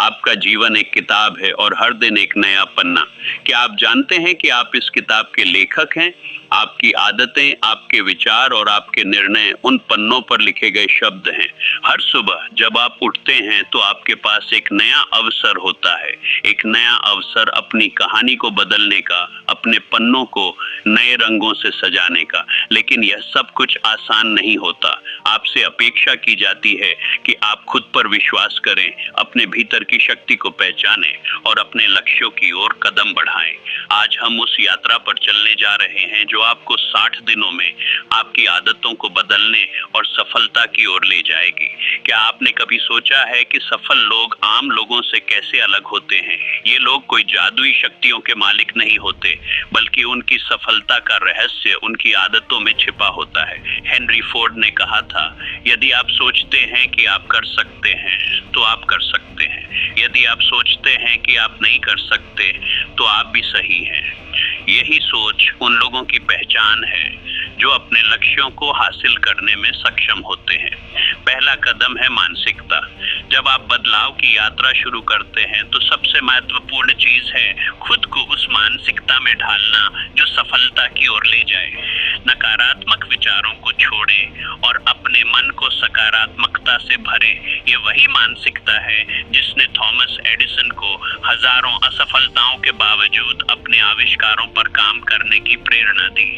आपका जीवन एक किताब है और हर दिन एक नया पन्ना। क्या आप जानते हैं कि आप इस किताब के लेखक हैं? आपकी आदतें, आपके विचार और आपके निर्णय उन पन्नों पर लिखे गए शब्द हैं। हर सुबह जब आप उठते हैं तो आपके पास एक नया अवसर होता है, एक नया अवसर अपनी कहानी को बदलने का, अपने पन्नों को नए रंगों से सजाने का। लेकिन यह सब कुछ आसान नहीं होता। आपसे अपेक्षा की जाती है कि आप खुद पर विश्वास करें, अपने भीतर की शक्ति को पहचानें और अपने लक्ष्यों की ओर कदम बढ़ाएं। आज हम उस यात्रा पर चलने जा रहे हैं जो आपको 60 दिनों में आपकी आदतों को बदलने और सफलता की ओर ले जाएगी। क्या आपने कभी सोचा है कि सफल लोग आम लोगों से कैसे अलग होते हैं? ये लोग कोई जादुई शक्तियों के मालिक नहीं होते, बल्कि उनकी सफलता का रहस्य उनकी आदतों में छिपा होता है। हेनरी फोर्ड ने कहा था, यदि आप सोचते हैं कि आप कर सकते हैं तो आप कर सकते हैं। यदि आप सोचते हैं कि आप नहीं कर सकते तो आप भी सही हैं। यही सोच उन लोगों की पहचान है जो अपने लक्ष्यों को हासिल करने में सक्षम होते हैं। पहला कदम है मानसिकता। जब आप बदलाव की यात्रा शुरू करते हैं तो सबसे महत्वपूर्ण चीज है खुद को उस मानसिकता में ढालना जो सफलता की ओर ले जाए। नकारात्मक विचारों को छोड़ें और अपने मन को सकारात्मकता से भरें। ये वही मानसिकता है जिसने थॉमस एडिसन को हजारों असफलताओं के बावजूद अपने आविष्कारों पर काम करने की प्रेरणा दी।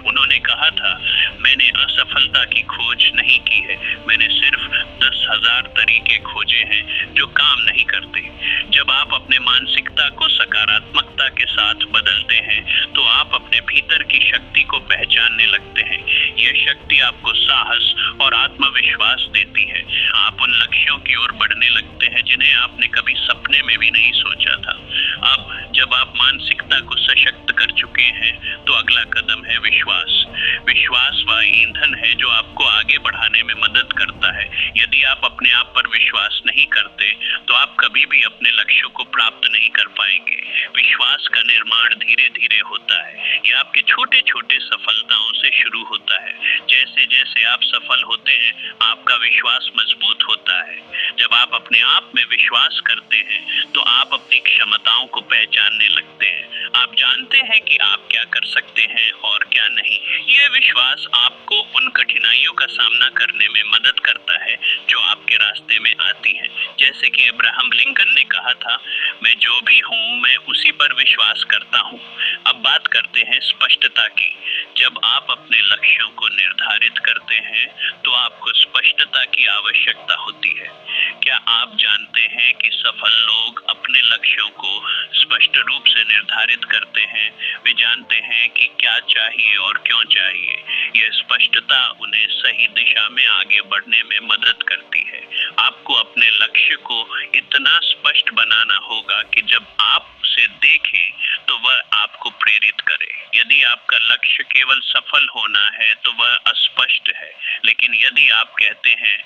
उन्होंने कहा था, मैंने असफलता की खोज नहीं की है, मैंने सिर्फ 10,000 तरीके खोजे हैं जो काम नहीं करते। जब आप अपने मानसिकता को सकारात्मकता के साथ बदलते हैं तो आप अपने भीतर की शक्ति को पहचानने लगते हैं। यह शक्ति आपको साहस और आत्मविश्वास देती है। आप उन लक्ष्यों की ओर बढ़ने लगते हैं जिन्हें आपने कभी सपने में भी नहीं सोचा था। अब जब आप मानसिकता को सशक्त कर चुके हैं तो अगला कदम है विश्वास। विश्वास वह ईंधन है जो आपको आगे बढ़ाने में मदद करता है। यदि आप अपने आप पर विश्वास नहीं करते तो आप कभी भी अपने लक्ष्यों को प्राप्त नहीं कर पाएंगे। विश्वास का निर्माण धीरे धीरे होता है। यह आपके छोटे छोटे सफलताओं से शुरू होता है। जैसे जैसे आप सफल होते हैं आपका विश्वास मजबूत होता है। जब आप अपने आप में विश्वास करते हैं तो आप अपनी क्षमताओं को पहचानने लगते हैं। आप जानते हैं कि आप क्या कर सकते हैं और क्या नहीं। यह विश्वास आपको उन कठिनाइयों का सामना करने में मदद करता है जो आपके रास्ते में आती हैं। जैसे कि अब्राहम लिंकन ने कहा था, मैं जो भी हूँ मैं उसी पर विश्वास करता हूँ। अब बात करते हैं स्पष्टता की। जब आप अपने लक्ष्यों को निर्धारित करते हैं तो आपको स्पष्टता की आवश्यकता होती है। क्या आप जानते हैं कि सफल लोग अपने लक्ष्यों को स्पष्ट रूप से निर्धारित करते हैं? वे जानते हैं कि क्या चाहिए और क्यों चाहिए। यह स्पष्टता उन्हें सही दिशा में आगे बढ़ने में मदद करती है। आपको अपने लक्ष्य को इतना स्पष्ट बनाना होगा कि जब आप उसे देखें तो वह आपको प्रेरित करे। यदि आपका लक्ष्य केवल सफल होना है तो वह अस्पष्ट है। लेकिन यदि आप कहते हैं,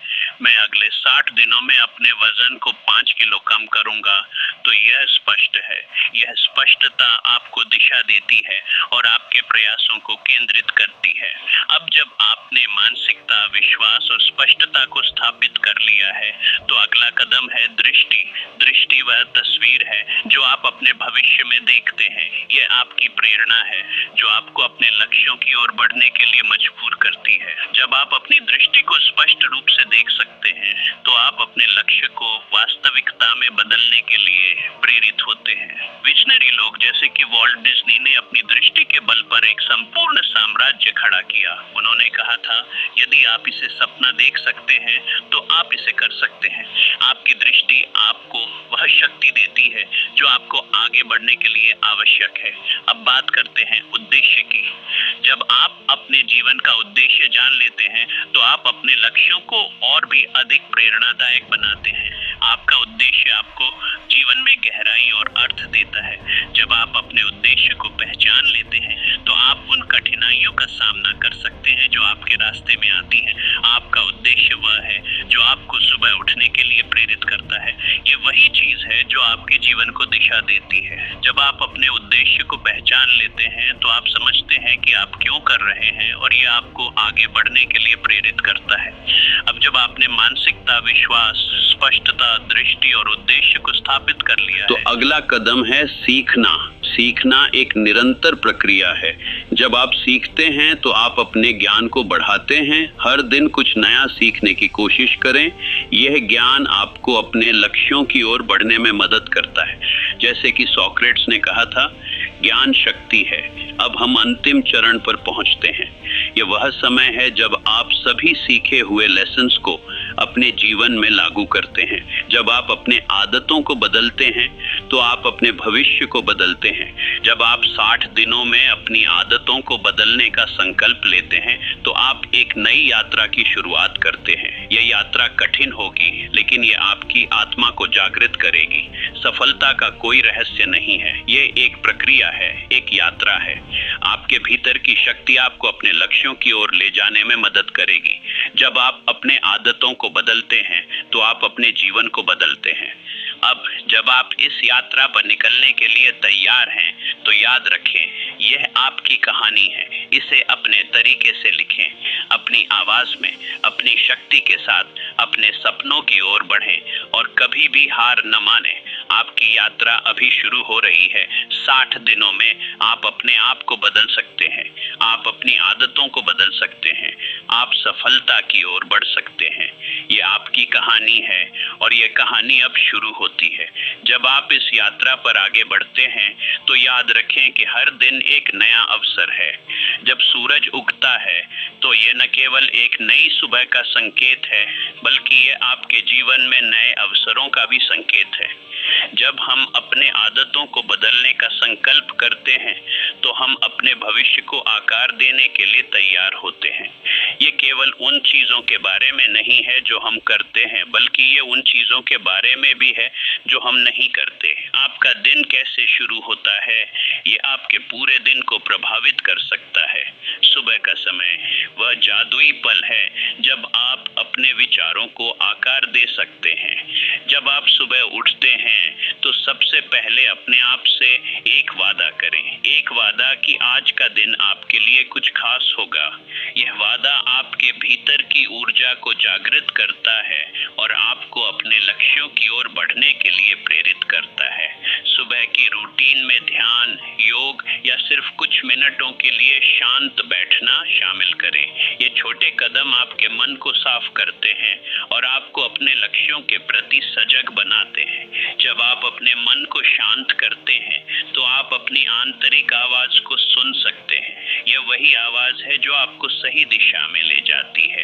मैं अगले 60 दिनों में अपने वजन को 5 किलो कम करूंगा, तो यह स्पष्ट है। यह स्पष्टता आपको दिशा देती है और आपके प्रयासों को केंद्रित करती है। अब जब आपने मानसिकता, विश्वास और स्पष्टता को स्थापित कर लिया है तो अगला कदम है दृष्टि। दृष्टि वह तस्वीर है जो आप अपने भविष्य में देखते हैं। यह आपकी प्रेरणा है जो आपको अपने लक्ष्यों की ओर बढ़ने के लिए मजबूर करती है। जब आप अपनी दृष्टि को स्पष्ट रूप से देख सकते हैं तो आप अपने लक्ष्य को वास्तविकता में बदलने के लिए प्रेरित होते हैं। विजनरी लोग जैसे कि वॉल्ट डिज्नी ने अपनी दृष्टि के बल पर एक संपूर्ण साम्राज्य खड़ा किया। उन्होंने कहा था, यदि आप इसे सपना देख सकते हैं तो आप इसे कर सकते हैं। आपकी दृष्टि आपको वह शक्ति देती है जो आपको आगे बढ़ने के लिए आवश्यक है। अब बात करते हैं उद्देश्य की। जब आप अपने जीवन का उद्देश्य जान लेते हैं तो आप अपने लक्ष्यों को और भी अधिक प्रेरणादायक बनाते हैं। आपका उद्देश्य आपको जीवन में गहराई और अर्थ देता है। जब आप अपने उद्देश्य को पहचान लेते हैं तो आप उन कठिनाइयों का सामना कर सकते हैं जो आपके रास्ते में आती हैं। आपका उद्देश्य वह है जो आपको सुबह उठने के लिए प्रेरित करता है। ये वही चीज है जो आपके जीवन को दिशा देती है। जब आप अपने उद्देश्य को पहचान लेते हैं तो आप समझते हैं कि आप क्यों कर रहे हैं और ये आपको आगे बढ़ने के लिए प्रेरित करता है। अब जब आपने मानसिकता, विश्वास, स्पष्टता लक्ष्यता, दृष्टि और उद्देश्य को स्थापित कर लिया तो अगला कदम है सीखना। सीखना एक निरंतर प्रक्रिया है। जब आप सीखते हैं तो आप अपने ज्ञान को बढ़ाते हैं। हर दिन कुछ नया सीखने की कोशिश करें। यह ज्ञान आपको अपने लक्ष्यों की ओर बढ़ने में मदद करता है। जैसे कि सोक्रेट्स ने कहा था, ज्ञान शक्ति है। अब हम अंतिम चरण पर पहुंचते हैं। यह वह समय है जब आप सभी सीखे हुए लेसन्स को अपने जीवन में लागू करते हैं। जब आप अपने आदतों को बदलते हैं तो आप अपने भविष्य को बदलते हैं। जब आप 60 दिनों में अपनी आदतों को बदलने का संकल्प लेते हैं तो आप एक नई यात्रा की शुरुआत करते हैं। यह यात्रा कठिन होगी, लेकिन यह आपकी आत्मा को जागृत करेगी। सफलता का कोई रहस्य नहीं है, यह एक प्रक्रिया है, एक यात्रा है। आपके भीतर की शक्ति आपको अपने लक्ष्यों की ओर ले जाने में मदद करेगी। जब आप अपने आदतों को बदलते हैं तो आप अपने जीवन को बदलते हैं। अब जब आप इस यात्रा पर निकलने के लिए तैयार हैं तो याद रखें, यह आपकी कहानी है। इसे अपने तरीके से लिखें, अपनी आवाज में, अपनी शक्ति के साथ अपने सपनों की ओर बढ़ें और कभी भी हार न मानें। आपकी यात्रा अभी शुरू हो रही है। 60 दिनों में आप अपने आप को बदल सकते हैं। आप अपनी आदतों को बदल सकते हैं। आप सफलता की ओर बढ़ सकते हैं। ये आपकी कहानी है और ये कहानी अब शुरू होती है। जब आप इस यात्रा पर आगे बढ़ते हैं तो याद रखें कि हर दिन एक नया अवसर है। जब सूरज उगता है तो ये न केवल एक नई सुबह का संकेत है, बल्कि ये आपके जीवन में नए अवसरों का भी संकेत है। जब हम अपने आदतों को बदलने का संकल्प करते हैं तो हम अपने भविष्य को आकार देने के लिए तैयार होते हैं। ये केवल उन चीजों के बारे में नहीं है जो हम करते हैं, बल्कि ये उन चीजों के बारे में भी है जो हम नहीं करते। आपका दिन कैसे शुरू होता है, ये आपके पूरे दिन को प्रभावित कर सकता है। सुबह का समय वह जादुई पल है जब आप अपने विचारों को आकार दे सकते हैं। जब आप सुबह उठते हैं तो सबसे पहले अपने आप से एक वादा करें। एक वादा कि आज का दिन आपके लिए कुछ खास होगा। यह वादा आपके भीतर की ऊर्जा को जागृत करता है और आपको अपने लक्ष्यों की ओर बढ़ने के लिए प्रेरित करता है। सुबह की रूटीन में ध्यान, योग या सिर्फ कुछ मिनटों के लिए शांत बैठना शामिल करें। ये छोटे कदम आपके मन को साफ करते हैं और आपको अपने लक्ष्यों के प्रति सजग बनाते हैं। जब आप अपने मन को शांत करते हैं तो आप अपनी आंतरिक आवाज को सुन सकते हैं। यह वही आवाज है जो आपको सही दिशा में ले जाती है।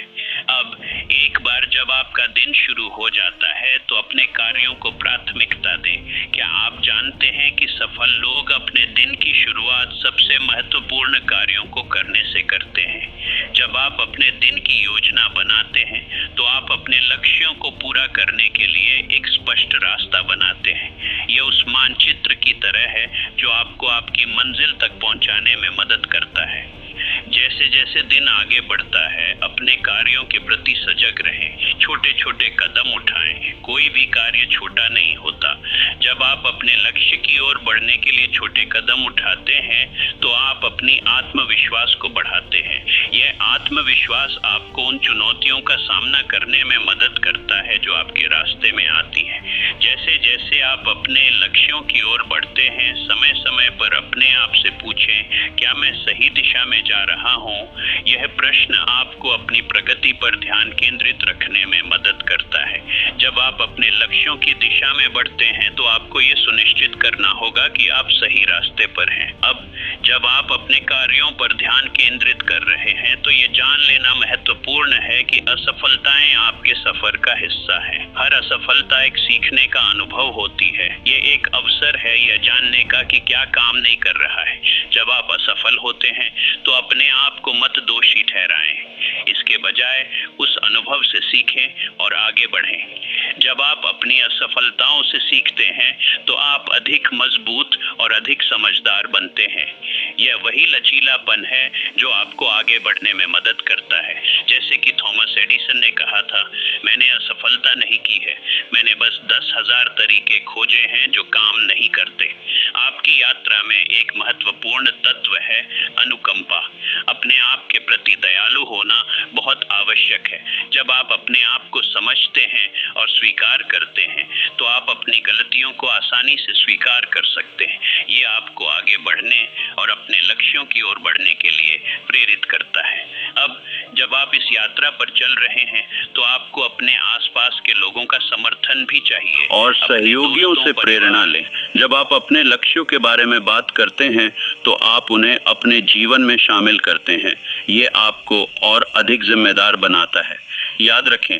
अब एक बार जब आपका दिन शुरू हो जाता है तो अपने कार्यों को प्राथमिकता दें। क्या आप जानते हैं कि सफल लोग अपने दिन की शुरुआत सबसे महत्वपूर्ण कार्यों को करने से करते हैं? जब आप अपने दिन की योजना बनाते हैं तो आप अपने लक्ष्यों को पूरा करने के लिए एक स्पष्ट रास्ता बनाते हैं। यह उस मानचित्र की तरह है जो आपको आपकी मंजिल तक पहुंचाने में मदद करता है। जैसे जैसे दिन आगे बढ़ता है, अपने कार्यों के प्रति सजग रहें। छोटे छोटे कदम उठाएं। कोई भी कार्य छोटा नहीं होता। जब आप अपने लक्ष्य की ओर बढ़ने के लिए छोटे कदम उठाते हैं तो आप अपनी आत्मविश्वास को बढ़ाते हैं। यह आत्मविश्वास आपको उन चुनौतियों का सामना करने में मदद करता है जो आपके रास्ते में आती है। जैसे जैसे आप अपने लक्ष्यों की ओर बढ़ते हैं, समय समय पर अपने आप से पूछें, क्या मैं सही दिशा में जा रहा हूँ? यह प्रश्न आपको अपनी प्रगति पर ध्यान केंद्रित रखने में मदद करता है। जब आप अपने लक्ष्यों की दिशा में बढ़ते हैं तो आपको ये सुनिश्चित करना होगा कि आप सही रास्ते पर हैं। अब जब आप अपने कार्यों पर ध्यान केंद्रित कर रहे हैं तो ये जान लेना महत्वपूर्ण है कि असफलताएं आपके सफर का हिस्सा है। हर असफलता एक सीखने का अनुभव होती है। ये एक अवसर है यह जानने का कि क्या काम नहीं कर रहा है। जब आप असफल होते हैं तो अपने आप को मत दोषी ठहराएं। इसके बजाय उस अनुभव से सीखें और आगे बढ़ें। जब आप अपनी असफलताओं से सीखते हैं तो आप अधिक मजबूत और अधिक समझदार बनते हैं। यह वही लचीलापन है जो आपको आगे बढ़ने में मदद करता है। जैसे कि थॉमस एडिसन ने कहा था, मैंने असफलता नहीं की है, मैंने बस 10,000 तरीके खोजे हैं जो काम नहीं करते। आपकी यात्रा में एक महत्वपूर्ण तत्व है अनुकंपा। अपने आप के प्रति दयालु होना बहुत आवश्यक है। जब आप अपने आप को समझते हैं और स्वीकार करते हैं तो आप अपनी गलतियों को आसानी से स्वीकार कर सकते हैं। ये आपको आगे बढ़ने और अपने लक्ष्यों की ओर बढ़ने के लिए प्रेरित करता है। अब जब आप इस यात्रा पर चल रहे हैं तो आपको अपने आसपास के लोगों का समर्थन भी चाहिए और सहयोगियों से प्रेरणा लें। जब आप अपने लक्ष्यों के बारे में बात करते हैं तो आप उन्हें अपने जीवन में शामिल करते हैं। ये आपको और अधिक जिम्मेदार बनाता है। याद रखें,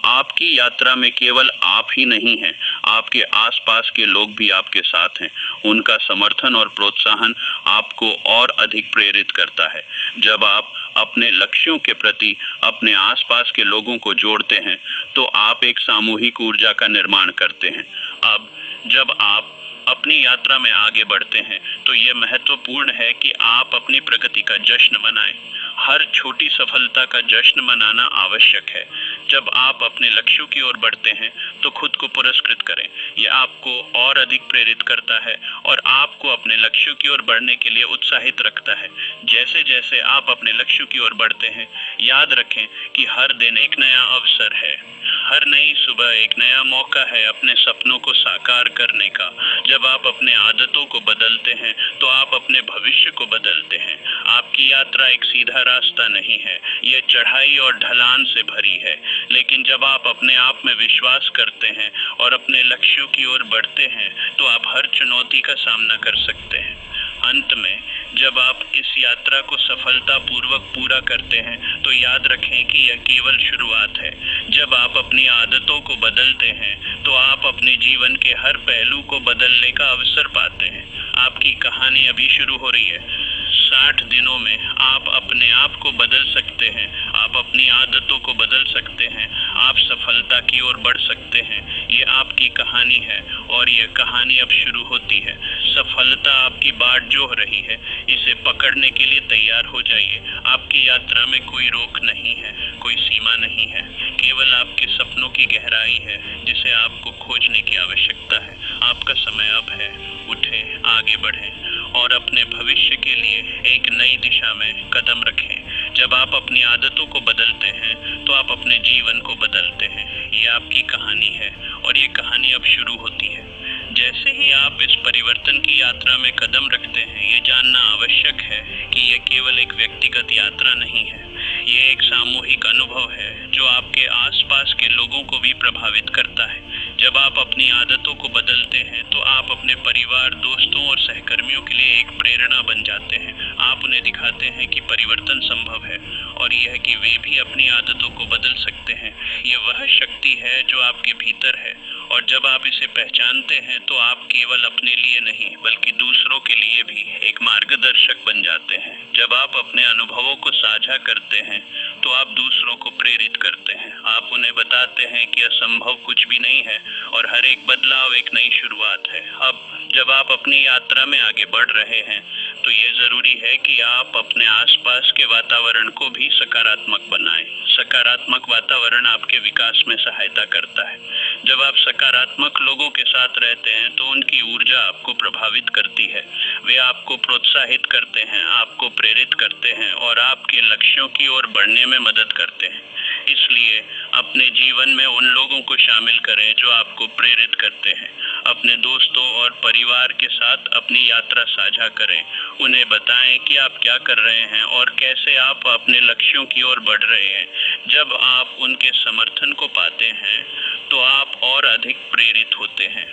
आपकी यात्रा में केवल आप ही नहीं हैं, आपके आसपास के लोग भी आपके साथ हैं। उनका समर्थन और प्रोत्साहन आपको और अधिक प्रेरित करता है। जब आप अपने लक्ष्यों के प्रति अपने आसपास के लोगों को जोड़ते हैं तो आप एक सामूहिक ऊर्जा का निर्माण करते हैं। अब जब आप अपनी यात्रा में आगे बढ़ते हैं तो ये महत्वपूर्ण है कि आप अपनी प्रगति का जश्न मनाएं। हर छोटी सफलता का जश्न मनाना आवश्यक है। जब आप अपने लक्ष्यों की ओर बढ़ते हैं तो खुद को पुरस्कृत करें। यह आपको और अधिक प्रेरित करता है और आपको अपने लक्ष्यों की ओर बढ़ने के लिए उत्साहित रखता है। जैसे जैसे आप अपने लक्ष्यों की ओर बढ़ते हैं, याद रखें कि हर दिन एक नया अवसर है। हर नई सुबह एक नया मौका है अपने सपनों को साकार करने का। जब आप अपने आदतों को बदलते हैं तो आप अपने भविष्य को बदलते हैं। आपकी यात्रा एक सीधा रास्ता नहीं है, यह चढ़ाई और ढलान से भरी है। लेकिन जब आप अपने आप में विश्वास करते हैं और अपने लक्ष्यों की ओर बढ़ते हैं तो आप हर चुनौती का सामना कर सकते हैं। अंत में जब आप इस यात्रा को सफलतापूर्वक पूरा करते हैं तो याद रखें कि यह केवल शुरुआत है। जब आप अपनी आदतों को बदलते हैं तो आप अपने जीवन के हर पहलू को बदलने का अवसर पाते हैं। आपकी कहानी अभी शुरू हो रही है। 60 दिनों में आप अपने आप को बदल सकते हैं, आप अपनी आदतों को बदल सकते हैं, आप सफलता की ओर बढ़ सकते हैं। ये आपकी कहानी है और ये कहानी अब शुरू होती है। सफलता आपकी बाट जोह रही है, इसे पकड़ने के लिए तैयार हो जाइए। आपकी यात्रा में कोई रोक नहीं है, कोई सीमा नहीं है, केवल आपके सपनों की गहराई है जिसे आपको खोजने की आवश्यकता है। आपका समय अब है। उठें, आगे बढ़ें और अपने भविष्य के लिए एक नई दिशा में कदम रखें। जब आप अपनी आदतों को बदलते हैं तो आप अपने जीवन को बदलते हैं। ये आपकी कहानी है और ये कहानी अब शुरू होती है। जैसे ही आप इस परिवर्तन की यात्रा में कदम रखते हैं, ये जानना आवश्यक है कि ये केवल एक व्यक्तिगत यात्रा नहीं है, ये एक सामूहिक अनुभव है जो आपके आसपास के लोगों को भी प्रभावित करता है। जब आप अपनी आदतों को बदलते हैं तो आप अपने परिवार, दोस्तों और सहकर्मियों के लिए एक प्रेरणा बन जाते हैं। आप उन्हें दिखाते हैं कि परिवर्तन संभव है और यह कि वे भी अपनी आदतों को बदल सकते हैं। ये वह शक्ति है जो आपके भीतर है और जब आप इसे पहचानते हैं तो आप केवल अपने लिए नहीं बल्कि दूसरों के लिए भी एक मार्गदर्शक बन जाते हैं। जब आप अपने अनुभवों को साझा करते हैं तो आप दूसरों को प्रेरित करते हैं। आप उन्हें बताते हैं कि असंभव कुछ भी नहीं है और हर एक बदलाव एक नई शुरुआत है। अब जब आप अपनी यात्रा में आगे बढ़ रहे हैं तो ये जरूरी है कि आप अपने आसपास के वातावरण को भी सकारात्मक बनाएं। सकारात्मक वातावरण आपके विकास में सहायता करता है। जब आप सकारात्मक लोगों के साथ रहते हैं तो उनकी ऊर्जा आपको प्रभावित करती है। वे आपको प्रोत्साहित करते हैं, आपको प्रेरित करते हैं और आपके लक्ष्यों की ओर बढ़ने में मदद करते हैं। इसलिए अपने जीवन में उन लोगों को शामिल करें जो आपको प्रेरित करते हैं। अपने दोस्तों और परिवार के साथ अपनी यात्रा साझा करें। उन्हें बताएं कि आप क्या कर रहे हैं और कैसे आप अपने लक्ष्यों की ओर बढ़ रहे हैं। जब आप उनके समर्थन को पाते हैं तो आप और अधिक प्रेरित होते हैं।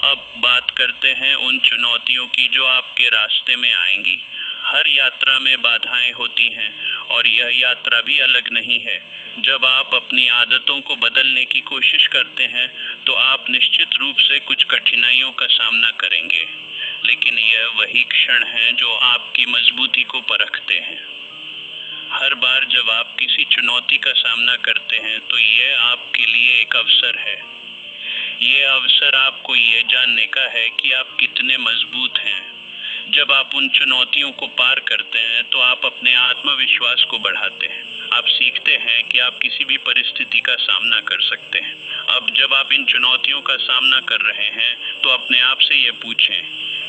अब बात करते हैं उन चुनौतियों की जो आपके रास्ते में आएंगी। हर यात्रा में बाधाएं होती हैं और यह यात्रा भी अलग नहीं है। जब आप अपनी आदतों को बदलने की कोशिश करते हैं तो आप निश्चित रूप से कुछ कठिनाइयों का सामना करेंगे, लेकिन यह वही क्षण है जो आपकी मजबूती को परखते हैं। हर बार जब आप किसी चुनौती का सामना करते हैं तो यह आपके लिए एक अवसर है। ये अवसर आपको ये जानने का है कि आप कितने मजबूत हैं। जब आप उन चुनौतियों को पार करते हैं तो आप अपने आत्मविश्वास को बढ़ाते हैं। आप सीखते हैं कि आप किसी भी परिस्थिति का सामना कर सकते हैं। अब जब आप इन चुनौतियों का सामना कर रहे हैं तो अपने आप से ये पूछें,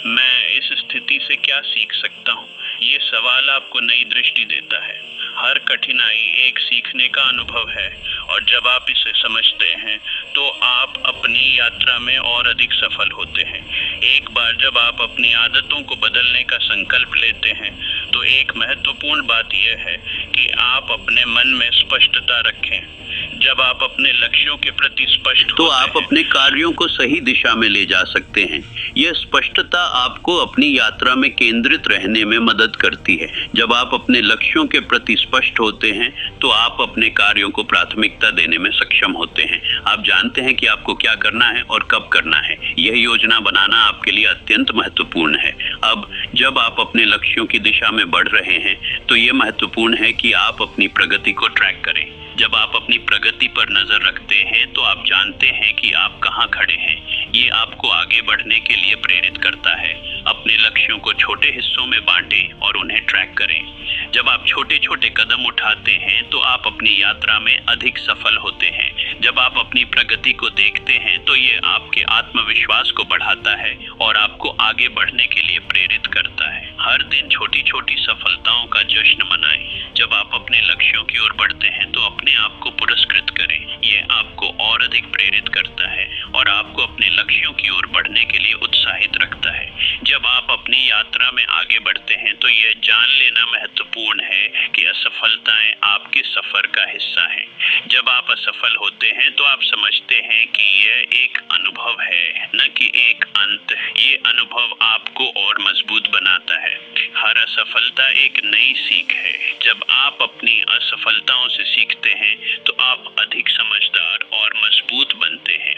मैं इस स्थिति से क्या सीख सकता हूँ? ये सवाल आपको नई दृष्टि देता है। हर कठिनाई एक सीखने का अनुभव है और जब आप इसे समझते हैं तो आप अपनी यात्रा में और अधिक सफल होते हैं। एक बार जब आप अपनी आदतों को बदलने का संकल्प लेते हैं तो एक महत्वपूर्ण बात यह है कि आप अपने मन में स्पष्टता रखें। जब आप अपने लक्ष्यों के प्रति स्पष्ट तो आप अपने कार्यों को सही दिशा में ले जा सकते हैं। यह स्पष्टता आपको अपनी यात्रा में केंद्रित रहने में मदद करती है। जब आप अपने लक्ष्यों के प्रति स्पष्ट होते हैं तो आप अपने कार्यों को प्राथमिकता देने में सक्षम होते हैं। आप जानते हैं कि आपको क्या करना है और कब करना है। यह योजना बनाना आपके लिए अत्यंत महत्वपूर्ण है। अब जब आप अपने लक्ष्यों की दिशा में बढ़ रहे हैं तो यह महत्वपूर्ण है कि आप अपनी प्रगति को ट्रैक करें। जब आप अपनी प्रगति पर नजर रखते हैं तो आप जानते हैं कि आप कहां खड़े हैं। ये आपको आगे बढ़ने के लिए प्रेरित करता है। अपने लक्ष्यों को छोटे हिस्सों में बांटें और उन्हें ट्रैक करें। जब आप छोटे छोटे कदम उठाते हैं तो आप अपनी यात्रा में अधिक सफल होते हैं। जब आप अपनी प्रगति को देखते हैं तो ये आपके आत्मविश्वास को बढ़ाता है और आपको आगे बढ़ने के लिए प्रेरित करता है। हर दिन छोटी छोटी सफलताओं का जश्न मनाएं। जब आप अपने लक्ष्यों की ओर बढ़ते हैं तो अपने आप को पुरस्कृत करें। ये आपको और अधिक प्रेरित करता है और आपको अपने लक्ष्यों की ओर बढ़ने के लिए उत्साहित रखता है। जब आप अपनी यात्रा में आगे बढ़ते हैं तो यह जान लेना महत्वपूर्ण है कि असफलताएं आपके सफर का हिस्सा हैं। जब आप असफल होते हैं तो आप समझते हैं कि यह एक अनुभव है, न कि एक अंत। ये अनुभव आपको और मजबूत बनाता है। हर असफलता एक नई सीख है। जब आप अपनी असफलताओं से सीखते हैं तो आप अधिक समझदार और मजबूत बनते हैं।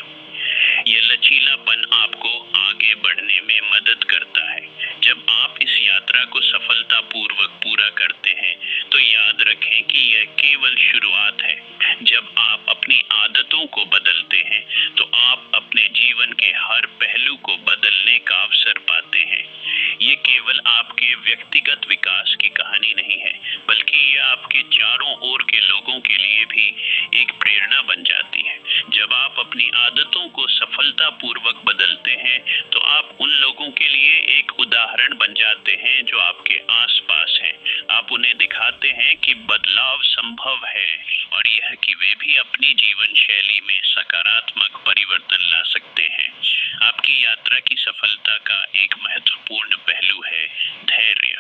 यह लचीलापन आपको आगे बढ़ने में मदद करता है। जब आप इस यात्रा को सफलतापूर्वक पूरा करते हैं तो याद रखें कि यह केवल शुरुआत है। जब आप अपनी आदतों को बदलते हैं तो आप अपने जीवन के हर पहलू को बदलने का अवसर पाते हैं। ये केवल आपके व्यक्तिगत विकास की कहानी नहीं है, बल्कि यह आपके चारों ओर के लोगों के लिए भी एक प्रेरणा बन जाती है। जब आप अपनी आदतों को सफलतापूर्वक बदलते हैं तो आप उन लोगों के लिए एक उदाहरण बन जाते हैं जो आपके आसपास हैं। आप उन्हें दिखाते हैं कि बदलाव संभव है और यह कि वे भी अपनी जीवन शैली में सकारात्मक परिवर्तन ला सकते हैं। आपकी यात्रा की सफलता का एक महत्वपूर्ण पहलू है धैर्य।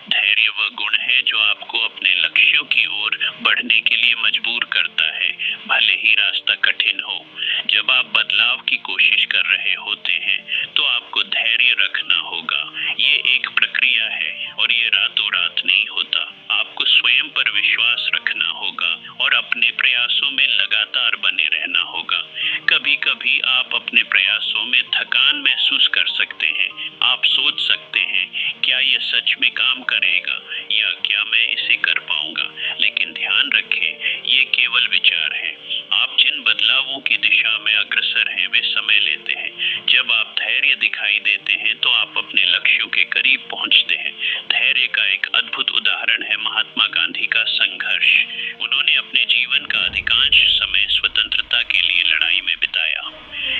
धैर्य वह गुण है जो आपको अपने लक्ष्यों की ओर बढ़ने के लिए मजबूर करता है, भले ही रास्ता कठिन हो। जब आप बदलाव की कोशिश कर रहे होते हैं तो आपको धैर्य रखना होगा। ये एक प्रक्रिया है और ये रातों रात नहीं होता। आपको स्वयं पर विश्वास रखना होगा और अपने प्रयासों में लगातार बने रहना होगा। कभी कभी आप अपने प्रयासों में थकान महसूस कर सकते हैं। आप सोच सकते हैं, क्या यह सच में काम करेगा या क्या मैं इसे कर पाऊंगा? लेकिन ध्यान रखें, ये केवल विचार हैं। आप जिन बदलावों की दिशा में अग्रसर हैं वे समय लेते हैं। जब आप धैर्य दिखाई देते हैं तो आप अपने लक्ष्यों के करीब पहुंचते हैं। धैर्य का एक अद्भुत उदाहरण है महात्मा गांधी का संघर्ष। उन्होंने अपने जीवन का अधिकांश समय स्वतंत्रता के लिए लड़ाई में बिताया।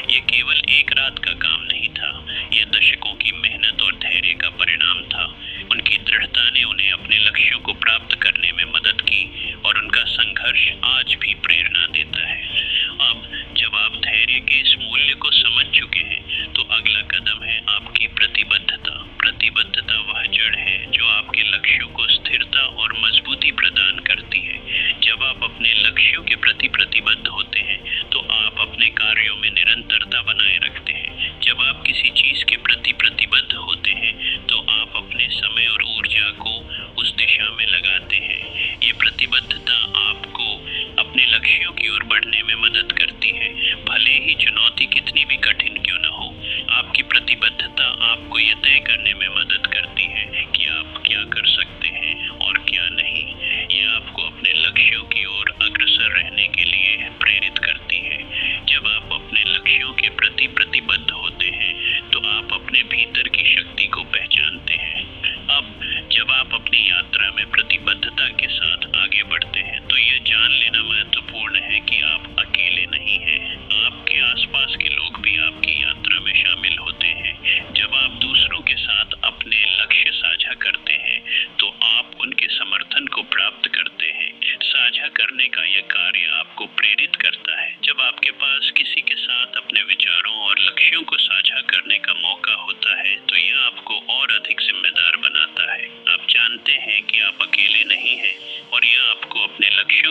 ये केवल एक रात का काम नहीं था, यह दशकों की मेहनत और धैर्य का परिणाम था। उनकी दृढ़ता ने उन्हें अपने लक्ष्यों को प्राप्त करने में मदद की और उनका संघर्ष आज भी प्रेरणा देता है। अब जब आप धैर्य के इस मूल्य को समझ चुके हैं तो अगला कदम है आपकी प्रतिबद्धता। प्रतिबद्धता वह जड़ है जो आपके लक्ष्यों को स्थिरता और मजबूती प्रदान करती है। जब आप अपने लक्ष्यों के प्रति प्रतिबद्ध होते हैं तो आप अपने कार्यों में निरंतरता बनाए रखते हैं। जब आप किसी चीज के प्रति प्रतिबद्ध होते हैं तो आप अपने समय और ऊर्जा को उस दिशा में लगाते हैं। ये प्रतिबद्धता आपको अपने लक्ष्यों की ओर बढ़ने में मदद करती है, भले ही चुनौती कितनी भी कठिन क्यों न हो। आपकी प्रतिबद्धता आपको ये तय करने में मदद करती है कि आप क्या कर सकते हैं और क्या नहीं। ये आपको अपने लक्ष्यों की ओर अग्रसर रहने के लिए प्रेरित करती है। जब आप अपने लक्ष्यों के प्रति प्रतिबद्ध होते हैं तो आप अपने भीतर की शक्ति को पहचानते हैं। अब जब आप अपनी यात्रा में प्रतिबद्धता के साथ आगे बढ़ते हैं तो यह जान लेना महत्वपूर्ण है कि आप अकेले नहीं हैं। आपके आसपास के लोग भी आपकी यात्रा में शामिल होते हैं। जब आप दूसरों के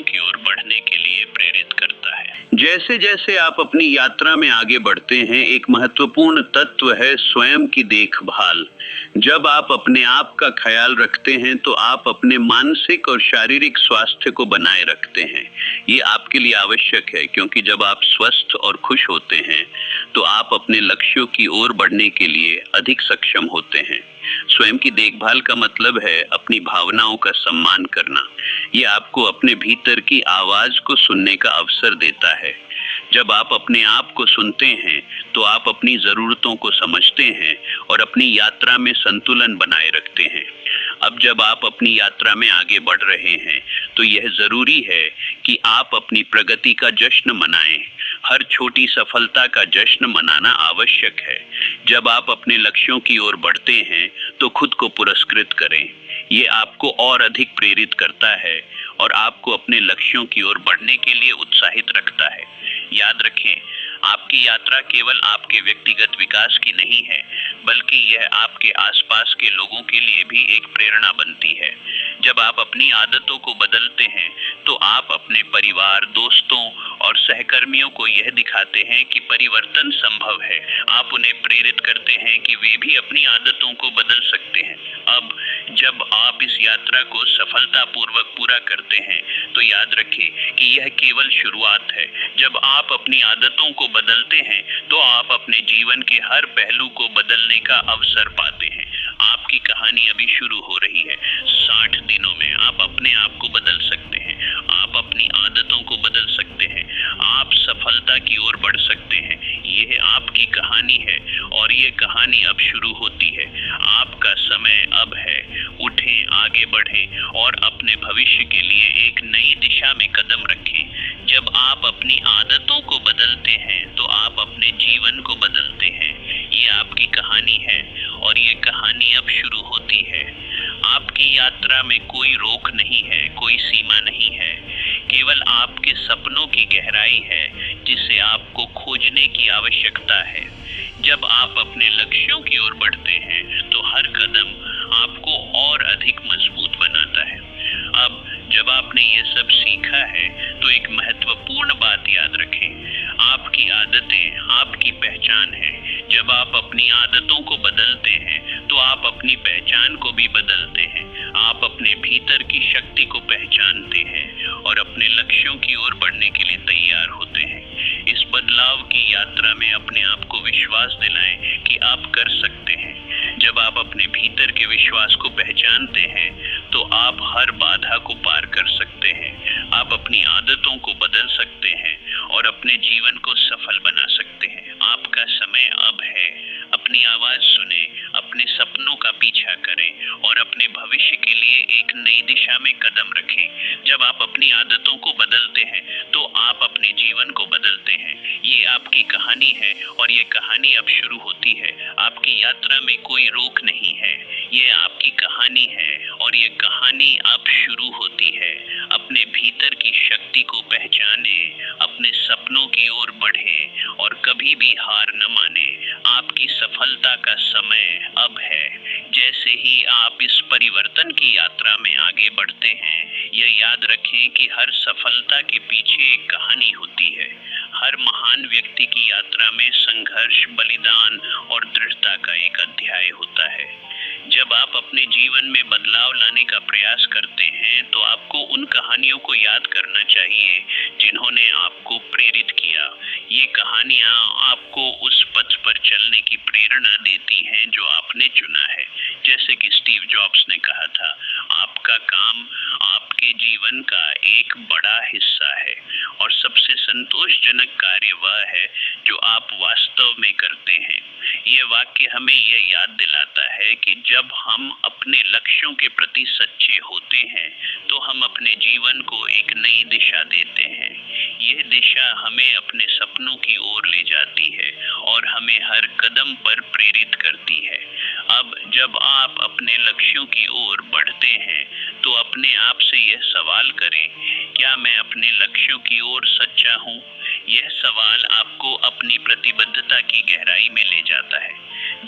लक्ष्यों की ओर बढ़ने के लिए प्रेरित करता है। जैसे जैसे आप अपनी यात्रा में आगे बढ़ते हैं, एक महत्वपूर्ण तत्व है स्वयं की देखभाल। जब आप अपने आप का ख्याल रखते हैं तो आप अपने मानसिक और शारीरिक स्वास्थ्य को बनाए रखते हैं। ये आपके लिए आवश्यक है, क्योंकि जब आप स्वस्थ और खुश होते हैं तो आप अपने लक्ष्यों की ओर बढ़ने के लिए अधिक सक्षम होते हैं। स्वयं की देखभाल का मतलब है अपनी भावनाओं का सम्मान करना। ये आपको अपने भीतर की आवाज को सुनने का अवसर देता है। जब आप अपने आप को सुनते हैं तो आप अपनी जरूरतों को समझते हैं और अपनी यात्रा में संतुलन बनाए रखते हैं। अब जब आप अपनी यात्रा में आगे बढ़ रहे हैं तो यह जरूरी है कि आप अपनी प्रगति का जश्न मनाएं। हर छोटी सफलता का जश्न मनाना आवश्यक है। जब आप अपने लक्ष्यों की ओर बढ़ते हैं तो खुद को पुरस्कृत करें। ये आपको और अधिक प्रेरित करता है और आपको अपने लक्ष्यों की ओर बढ़ने के लिए उत्साहित रखता है। याद रखें, आपकी यात्रा केवल आपके व्यक्तिगत विकास की नहीं है, बल्कि यह आपके आसपास के लोगों के लिए भी एक प्रेरणा बनती है। जब आप अपनी आदतों को बदलते हैं तो आप अपने परिवार, दोस्तों और सहकर्मियों को यह दिखाते हैं कि परिवर्तन संभव है। आप उन्हें प्रेरित करते हैं कि वे भी अपनी आदतों को बदल सकते हैं। अब जब आप इस यात्रा को सफलतापूर्वक पूरा करते हैं तो याद रखें कि यह केवल शुरुआत है। जब आप अपनी आदतों को बदलते हैं तो आप अपने जीवन के हर पहलू को बदलने का अवसर पाते हैं। आपकी कहानी अभी शुरू हो रही है। 60 दिनों में आप अपने आप को बदल सकते हैं। आप अपनी आदतों को बदल सकते हैं। आप सफलता की ओर बढ़ सकते हैं। यह आपकी कहानी है और ये कहानी अब शुरू होती है। आपका समय अब है। उठें, आगे बढ़ें और अपने भविष्य के लिए एक नई दिशा में कदम रखें। जब आप अपनी आदतों को बदलते हैं तो आप अपने जीवन को बदलते हैं। ये आपकी कहानी है और ये कहानी अब शुरू होती है। आपकी यात्रा में कोई रोक नहीं है, कोई सीमा नहीं है। केवल आपके सपनों की गहराई है जिसे आपको खोजने की आवश्यकता है। जब आप अपने लक्ष्यों की ओर बढ़ते हैं तो हर कदम आपको और अधिक मजबूत बनाता है। अब जब आपने ये सब सीखा है तो एक महत्वपूर्ण बात याद रखें, आपकी आदतें आपकी पहचान है। जब आप अपनी आदतों को बदलते हैं तो आप अपनी पहचान को भी बदलते हैं। आप अपने भीतर की शक्ति को पहचानते हैं और अपने लक्ष्यों की ओर बढ़ने के लिए तैयार होते हैं। इस बदलाव की यात्रा में अपने आप को विश्वास दिलाएं कि आप कर सकते हैं। जब आप अपने भीतर के विश्वास को पहचानते हैं तो आप हर बाधा को पार कर सकते हैं। आप अपनी आदतों को बदल सकते हैं और अपने जीवन को सफल बना सकते हैं। आपका समय अब है। अपनी आवाज सुने, अपने सपनों का पीछा करें और अपने भविष्य के लिए एक नई दिशा में कदम रखें। जब आप अपनी आदतों को बदलते हैं तो आप अपने जीवन को बदलते हैं। ये आपकी कहानी है और ये कहानी अब शुरू होती है। आपकी यात्रा में कोई रोक नहीं है। ये आपकी कहानी है और ये कहानी अब शुरू होती है। अपने भीतर की शक्ति को पहचाने, अपने सपनों की ओर बढ़े और कभी भी हार न माने। आपकी सफलता का समय अब है। जैसे ही आप इस परिवर्तन की यात्रा में आगे बढ़ते हैं, यह याद रखें कि हर सफलता के पीछे एक कहानी होती है। हर महान व्यक्ति की यात्रा में संघर्ष, बलिदान और दृढ़ता का एक अध्याय होता है। जब आप अपने जीवन में बदलाव लाने का प्रयास करते हैं तो आपको उन कहानियों को याद करना चाहिए जिन्होंने आपको प्रेरित किया। ये कहानियां आपको उस पथ पर चलने की प्रेरणा देती हैं जो आपने चुना है। जैसे कि स्टीव जॉब्स ने कहा था, आपका काम आपके जीवन का एक बड़ा हिस्सा है और सबसे संतोषजनक कार्य वह है जो आप वास्तव में करते हैं। ये वाक्य हमें यह याद दिलाता है कि जब हम अपने लक्ष्यों के प्रति सच्चे होते हैं तो हम अपने जीवन को एक नई दिशा देते हैं। यह दिशा हमें अपने सपनों की ओर ले जाती है और हमें हर कदम पर प्रेरित करती है। अब जब आप अपने लक्ष्यों की ओर बढ़ते हैं तो अपने आप से यह सवाल करें, क्या मैं अपने लक्ष्यों की ओर सच्चा हूँ? यह सवाल आपको अपनी प्रतिबद्धता की गहराई में ले जाता है।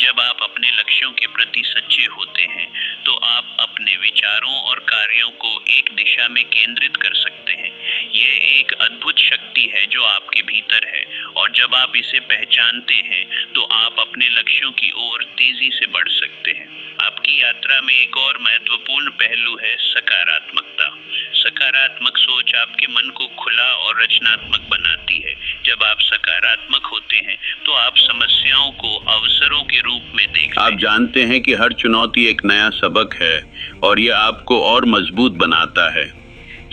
जब आप अपने लक्ष्यों के प्रति सच्चे होते हैं तो आप अपने विचारों और कार्यों को एक दिशा में केंद्रित कर सकते हैं। यह एक अद्भुत शक्ति है जो आपके भीतर है, और जब आप इसे पहचानते हैं तो आप अपने लक्ष्यों की ओर तेजी से बढ़ सकते हैं। आपकी यात्रा में एक और महत्वपूर्ण पहलू है सकारात्मकता। सकारात्मक सोच आपके मन को खुला और रचनात्मक बनाती है। जब आप सकारात्मक होते हैं तो आप समस्याओं को अवसरों के रूप में देखते हैं। आप जानते हैं कि हर चुनौती एक नया सबक है और यह आपको और मजबूत बनाता है।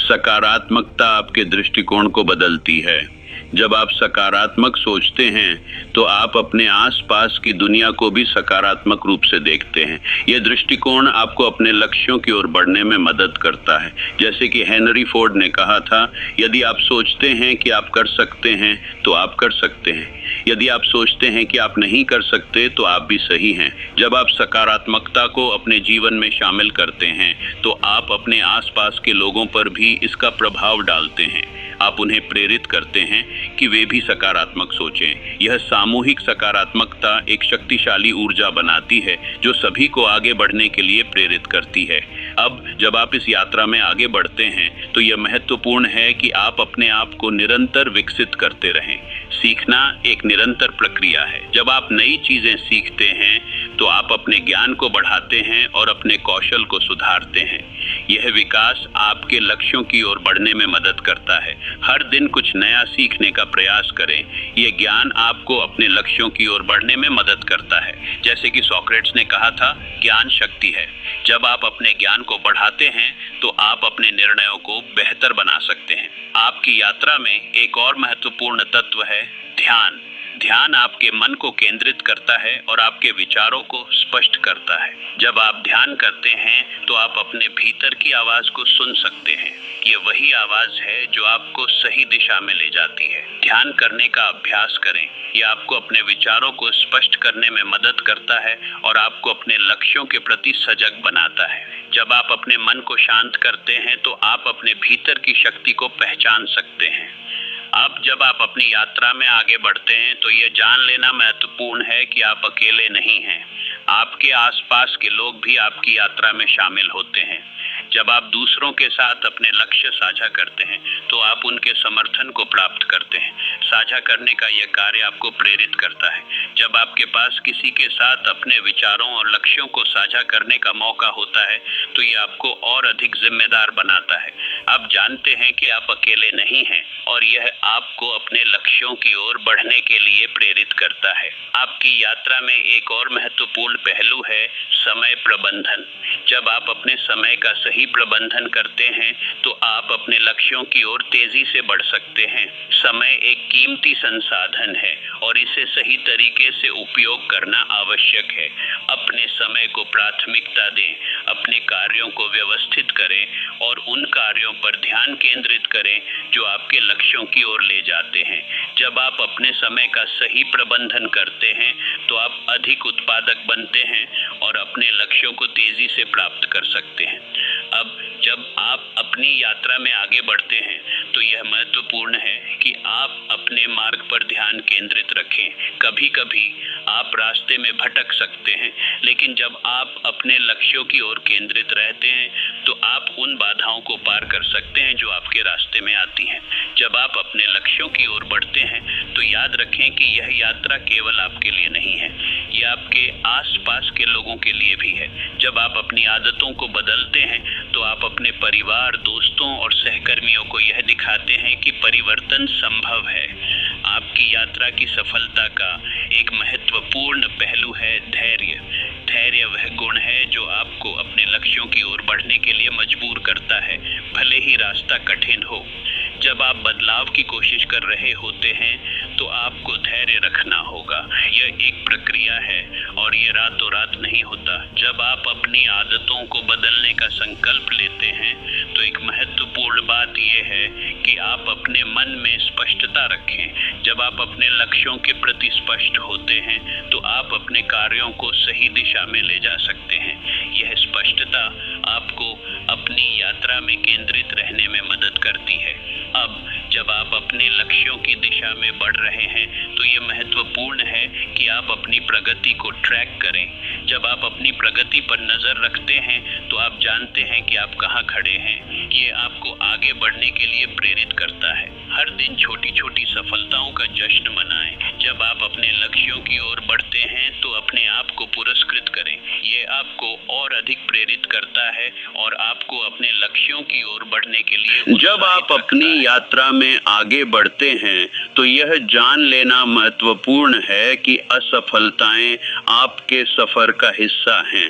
सकारात्मकता आपके दृष्टिकोण को बदलती है। जब आप सकारात्मक सोचते हैं तो आप अपने आसपास की दुनिया को भी सकारात्मक रूप से देखते हैं। यह दृष्टिकोण आपको अपने लक्ष्यों की ओर बढ़ने में मदद करता है। जैसे कि हेनरी फोर्ड ने कहा था, यदि आप सोचते हैं कि आप कर सकते हैं तो आप कर सकते हैं। यदि आप सोचते हैं कि आप नहीं कर सकते तो आप भी सही हैं। जब आप सकारात्मकता को अपने जीवन में शामिल करते हैं तो आप अपने आसपास के लोगों पर भी इसका प्रभाव डालते हैं। आप उन्हें प्रेरित करते हैं कि वे भी सकारात्मक सोचें। यह सामूहिक सकारात्मकता एक शक्तिशाली ऊर्जा बनाती है जो सभी को आगे बढ़ने के लिए प्रेरित करती है। अब जब आप इस यात्रा में आगे बढ़ते हैं तो यह महत्वपूर्ण है कि आप अपने आप को निरंतर विकसित करते रहें। सीखना एक निरंतर प्रक्रिया है। जब आप नई चीजें सीखते हैं तो आप अपने ज्ञान को बढ़ाते हैं और अपने कौशल को सुधारते हैं। यह विकास आपके लक्ष्यों की ओर बढ़ने में मदद करता है। हर दिन कुछ नया सीखने का प्रयास करें। यह ज्ञान आपको अपने लक्ष्यों की ओर बढ़ने में मदद करता है। जैसे कि सोक्रेट्स ने कहा था, ज्ञान शक्ति है। जब आप अपने ज्ञान को बढ़ाते हैं तो आप अपने निर्णयों को बेहतर बना सकते हैं। आपकी यात्रा में एक और महत्वपूर्ण तत्व है ध्यान। ध्यान आपके मन को केंद्रित करता है और आपके विचारों को स्पष्ट करता है। जब आप ध्यान करते हैं तो आप अपने भीतर की आवाज को सुन सकते हैं। ये वही आवाज है जो आपको सही दिशा में ले जाती है। ध्यान करने का अभ्यास करें। यह आपको अपने विचारों को स्पष्ट करने में मदद करता है और आपको अपने लक्ष्यों के प्रति सजग बनाता है। जब आप अपने मन को शांत करते हैं तो आप अपने भीतर की शक्ति को पहचान सकते हैं। अब जब आप अपनी यात्रा में आगे बढ़ते हैं तो यह जान लेना महत्वपूर्ण है कि आप अकेले नहीं हैं। आपके आसपास के लोग भी आपकी यात्रा में शामिल होते हैं। जब आप दूसरों के साथ अपने लक्ष्य साझा करते हैं तो आप उनके समर्थन को प्राप्त करते हैं। साझा करने का यह कार्य आपको प्रेरित करता है। जब आपके पास किसी के साथ अपने विचारों और लक्ष्यों को साझा करने का मौका होता है तो यह आपको और अधिक जिम्मेदार बनाता है। आप जानते हैं कि आप अकेले नहीं हैं और यह आपको अपने लक्ष्यों की ओर बढ़ने के लिए प्रेरित करता है। आपकी यात्रा में एक और महत्वपूर्ण पहलू है समय प्रबंधन। जब आप अपने समय का सही प्रबंधन करते हैं तो आप अपने लक्ष्यों की ओर तेजी से बढ़ सकते हैं। समय एक कीमती संसाधन है और इसे सही तरीके से उपयोग करना आवश्यक है। अपने समय को प्राथमिकता दें, अपने कार्यों को व्यवस्थित करें और उन कार्यों पर ध्यान केंद्रित करें जो आपके लक्ष्यों की ओर ले जाते हैं। जब आप अपने समय का सही प्रबंधन करते हैं तो आप अधिक उत्पादक बनते हैं और अपने लक्ष्यों को तेजी से प्राप्त कर सकते हैं। अब जब आप अपनी यात्रा में आगे बढ़ते हैं तो यह महत्वपूर्ण है कि आप अपने मार्ग पर ध्यान केंद्रित रखें। कभी कभी आप रास्ते में भटक सकते हैं, लेकिन जब आप अपने लक्ष्यों की ओर केंद्रित रहते हैं तो आप उन बाधाओं को पार कर सकते हैं जो आपके रास्ते में आती हैं। जब आप अपने लक्ष्यों की ओर बढ़ते हैं तो याद रखें कि यह यात्रा केवल आपके लिए नहीं है, यह आपके आसपास के लोगों के लिए भी है। जब आप अपनी आदतों को बदलते हैं तो आप अपने परिवार, दोस्तों और सहकर्मियों को यह दिखाते हैं कि परिवर्तन संभव है। आपकी यात्रा की सफलता का एक महत्वपूर्ण पहलू है धैर्य। धैर्य वह गुण है जो आपको अपने लक्ष्यों की ओर बढ़ने के लिए मजबूर करता है, भले ही रास्ता कठिन हो। जब आप बदलाव की कोशिश कर रहे होते हैं तो आपको धैर्य रखना होगा। यह एक प्रक्रिया है और ये रातों रात नहीं होता। जब आप अपनी आदतों को बदलने का संकल्प लेते हैं तो एक महत्वपूर्ण बात यह है कि आप अपने मन में स्पष्टता रखें। जब आप अपने लक्ष्यों के प्रति स्पष्ट होते हैं तो आप अपने कार्यों को सही दिशा में ले जा सकते हैं। यह स्पष्टता आपको अपनी यात्रा में केंद्रित रहने में मदद करती है। अब जब आप अपने लक्ष्यों की दिशा में बढ़ रहे हैं तो ये महत्वपूर्ण है कि आप अपनी प्रगति को ट्रैक करें। जब आप अपनी प्रगति पर नज़र रखते हैं तो आप जानते हैं कि आप कहाँ खड़े हैं। ये आपको आगे बढ़ने के लिए प्रेरित करता है। हर दिन छोटी छोटी सफलताओं का जश्न मनाएं। जब आप अपने लक्ष्यों की ओर बढ़ते हैं तो अपने आप को पुरस्कृत करें। ये आपको और अधिक प्रेरित करता है और आपको अपने लक्ष्यों की ओर बढ़ने के लिए जब आप अपनी यात्रा में आगे बढ़ते हैं तो यह जान लेना महत्वपूर्ण है कि असफलताएं आपके सफर का हिस्सा हैं।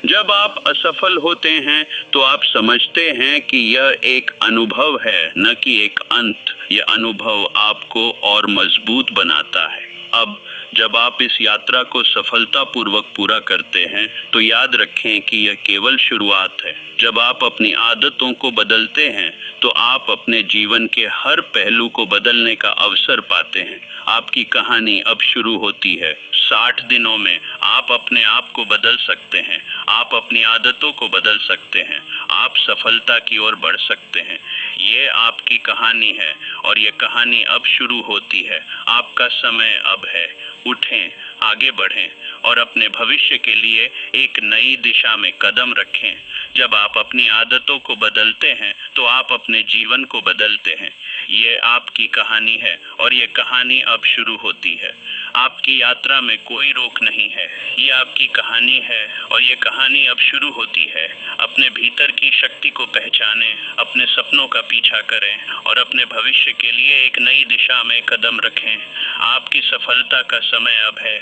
जब आप असफल होते हैं तो आप समझते हैं कि यह एक अनुभव है, न कि एक अंत। यह अनुभव आपको और मजबूत बनाता है। अब जब आप इस यात्रा को सफलतापूर्वक पूरा करते हैं तो याद रखें कि यह केवल शुरुआत है। जब आप अपनी आदतों को बदलते हैं तो आप अपने जीवन के हर पहलू को बदलने का अवसर पाते हैं। आपकी कहानी अब शुरू होती है। 60 दिनों में आप अपने आप को बदल सकते हैं। आप अपनी आदतों को बदल सकते हैं। आप सफलता की ओर बढ़ सकते हैं। ये आपकी कहानी है और ये कहानी अब शुरू होती है। आपका समय अब है। उठें, आगे बढ़ें और अपने भविष्य के लिए एक नई दिशा में कदम रखें। जब आप अपनी आदतों को बदलते हैं तो आप अपने जीवन को बदलते हैं। ये आपकी कहानी है और ये कहानी अब शुरू होती है। आपकी यात्रा में कोई रोक नहीं है। ये आपकी कहानी है और ये कहानी अब शुरू होती है। अपने भीतर की शक्ति को पहचानें, अपने सपनों का पीछा करें और अपने भविष्य के लिए एक नई दिशा में कदम रखें। आपकी सफलता का समय अब है।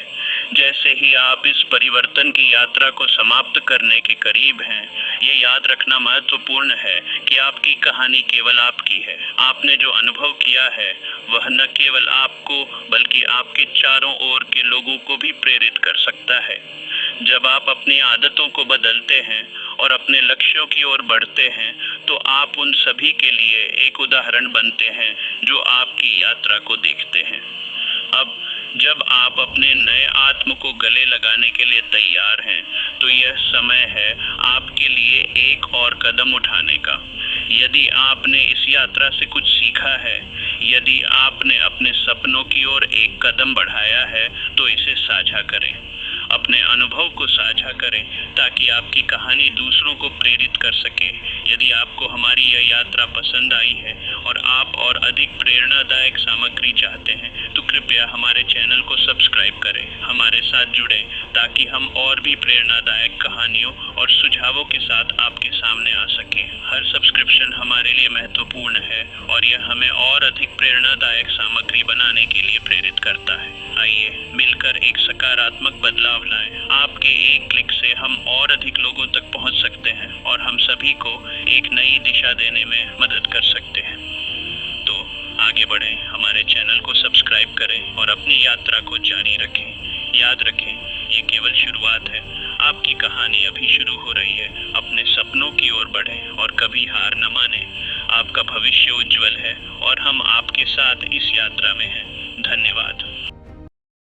जैसे ही आप इस परिवर्तन की यात्रा को समाप्त करने के करीब हैं, ये याद रखना महत्वपूर्ण है कि आपकी कहानी केवल आपकी है। आपने जो अनुभव किया है वह न केवल आपको बल्कि आपके चारों ओर के लोगों को भी प्रेरित कर सकता है। जब आप अपनी आदतों को बदलते हैं और अपने लक्ष्यों की ओर बढ़ते हैं तो आप उन सभी के लिए एक उदाहरण बनते हैं जो आपकी यात्रा को देखते हैं। अब जब आप अपने नए आत्म को गले लगाने के लिए तैयार हैं तो यह समय है आपके लिए एक और कदम उठाने का। यदि आपने इस यात्रा से कुछ सीखा है, यदि आपने अपने सपनों की ओर एक कदम बढ़ाया है तो इसे साझा करें। अपने अनुभव को साझा करें ताकि आपकी कहानी दूसरों को प्रेरित कर सके। यदि आपको हमारी यह यात्रा पसंद आई है और आप और अधिक प्रेरणादायक सामग्री चाहते हैं तो कृपया हमारे चैनल को सब्सक्राइब करें, हमारे साथ जुड़ें ताकि हम और भी प्रेरणादायक कहानियों और सुझावों के साथ आपके सामने आ सकें। हर सब्सक्रिप्शन हमारे लिए महत्वपूर्ण है और यह हमें और अधिक प्रेरणादायक सामग्री बनाने के लिए प्रेरित करता है। आइए मिलकर एक सकारात्मक बदलाव लाएं। आपके एक क्लिक से हम और अधिक लोगों तक पहुंच सकते हैं और हम सभी को एक नई दिशा देने में मदद कर सकते हैं। तो आगे बढ़ें, हमारे चैनल को सब्सक्राइब करें और अपनी यात्रा को जारी रखें। याद रखें, ये केवल शुरुआत है। आपकी कहानी अभी शुरू हो रही है। अपने सपनों की ओर बढ़ें और कभी हार न मानें। आपका भविष्य उज्जवल है और हम आपके साथ इस यात्रा में हैं। धन्यवाद।